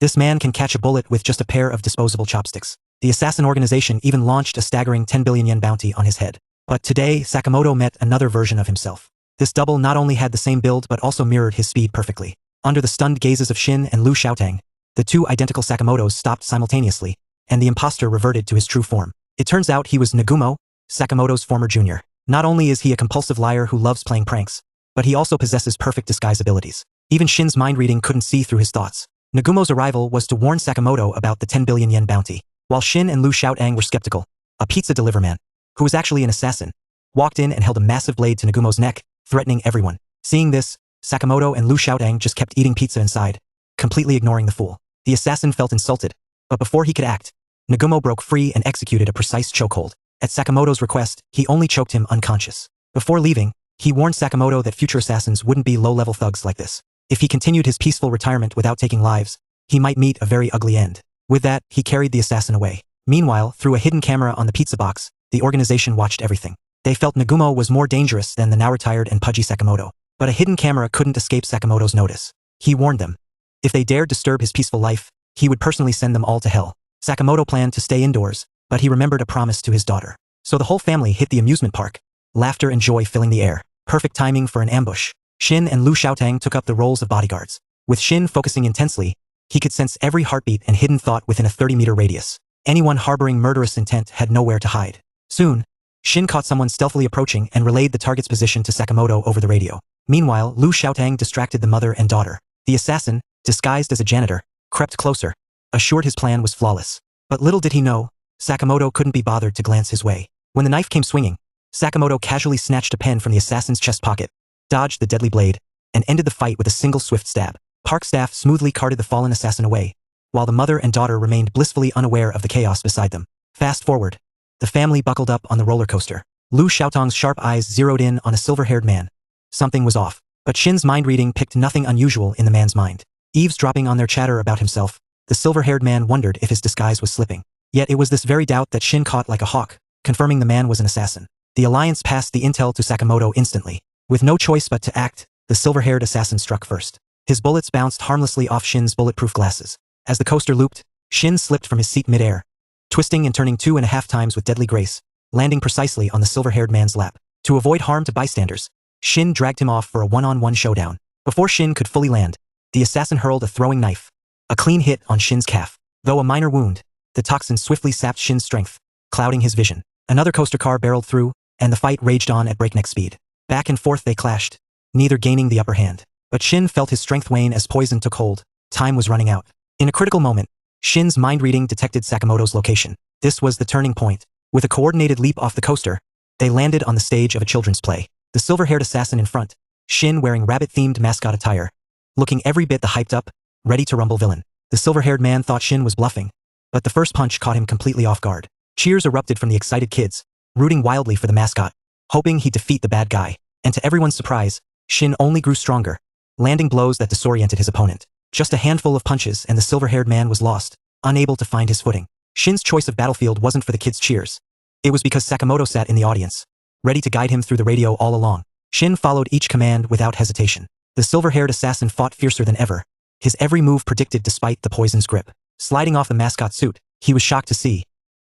This man can catch a bullet with just a pair of disposable chopsticks. The assassin organization even launched a staggering 10 billion yen bounty on his head. But today, Sakamoto met another version of himself. This double not only had the same build but also mirrored his speed perfectly. Under the stunned gazes of Shin and Lu Xiaotang, the two identical Sakamotos stopped simultaneously, and the imposter reverted to his true form. It turns out he was Nagumo, Sakamoto's former junior. Not only is he a compulsive liar who loves playing pranks, but he also possesses perfect disguise abilities. Even Shin's mind reading couldn't see through his thoughts. Nagumo's arrival was to warn Sakamoto about the 10 billion yen bounty. While Shin and Lu Xiaotang were skeptical, a pizza deliver man, who was actually an assassin, walked in and held a massive blade to Nagumo's neck, threatening everyone. Seeing this, Sakamoto and Lu Xiaotang just kept eating pizza inside, completely ignoring the fool. The assassin felt insulted, but before he could act, Nagumo broke free and executed a precise chokehold. At Sakamoto's request, he only choked him unconscious. Before leaving, he warned Sakamoto that future assassins wouldn't be low-level thugs like this. If he continued his peaceful retirement without taking lives, he might meet a very ugly end. With that, he carried the assassin away. Meanwhile, through a hidden camera on the pizza box, the organization watched everything. They felt Nagumo was more dangerous than the now retired and pudgy Sakamoto. But a hidden camera couldn't escape Sakamoto's notice. He warned them. If they dared disturb his peaceful life, he would personally send them all to hell. Sakamoto planned to stay indoors, but he remembered a promise to his daughter. So the whole family hit the amusement park, laughter and joy filling the air. Perfect timing for an ambush. Shin and Lu Xiaotang took up the roles of bodyguards. With Shin focusing intensely, he could sense every heartbeat and hidden thought within a 30-meter radius. Anyone harboring murderous intent had nowhere to hide. Soon, Shin caught someone stealthily approaching and relayed the target's position to Sakamoto over the radio. Meanwhile, Lu Xiaotang distracted the mother and daughter. The assassin, disguised as a janitor, crept closer, assured his plan was flawless. But little did he know, Sakamoto couldn't be bothered to glance his way. When the knife came swinging, Sakamoto casually snatched a pen from the assassin's chest pocket, dodged the deadly blade, and ended the fight with a single swift stab. Park staff smoothly carted the fallen assassin away, while the mother and daughter remained blissfully unaware of the chaos beside them. Fast forward. The family buckled up on the roller coaster. Lu Xiaotang's sharp eyes zeroed in on a silver-haired man. Something was off, but Shin's mind reading picked nothing unusual in the man's mind. Eavesdropping on their chatter about himself, the silver-haired man wondered if his disguise was slipping. Yet it was this very doubt that Shin caught like a hawk, confirming the man was an assassin. The alliance passed the intel to Sakamoto instantly. With no choice but to act, the silver-haired assassin struck first. His bullets bounced harmlessly off Shin's bulletproof glasses. As the coaster looped, Shin slipped from his seat midair, twisting and turning 2.5 times with deadly grace, landing precisely on the silver-haired man's lap. To avoid harm to bystanders, Shin dragged him off for a one-on-one showdown. Before Shin could fully land, the assassin hurled a throwing knife. A clean hit on Shin's calf. Though a minor wound, the toxin swiftly sapped Shin's strength, clouding his vision. Another coaster car barreled through, and the fight raged on at breakneck speed. Back and forth they clashed, neither gaining the upper hand. But Shin felt his strength wane as poison took hold. Time was running out. In a critical moment, Shin's mind reading detected Sakamoto's location. This was the turning point. With a coordinated leap off the coaster, they landed on the stage of a children's play. The silver-haired assassin in front, Shin wearing rabbit-themed mascot attire, looking every bit the hyped-up, ready-to-rumble villain. The silver-haired man thought Shin was bluffing, but the first punch caught him completely off guard. Cheers erupted from the excited kids, rooting wildly for the mascot, hoping he'd defeat the bad guy. And to everyone's surprise, Shin only grew stronger, landing blows that disoriented his opponent. Just a handful of punches and the silver-haired man was lost, unable to find his footing. Shin's choice of battlefield wasn't for the kids' cheers. It was because Sakamoto sat in the audience, ready to guide him through the radio all along. Shin followed each command without hesitation. The silver-haired assassin fought fiercer than ever, his every move predicted despite the poison's grip. Sliding off the mascot suit, he was shocked to see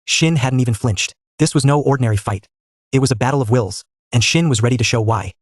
Shin hadn't even flinched. This was no ordinary fight. It was a battle of wills, and Shin was ready to show why.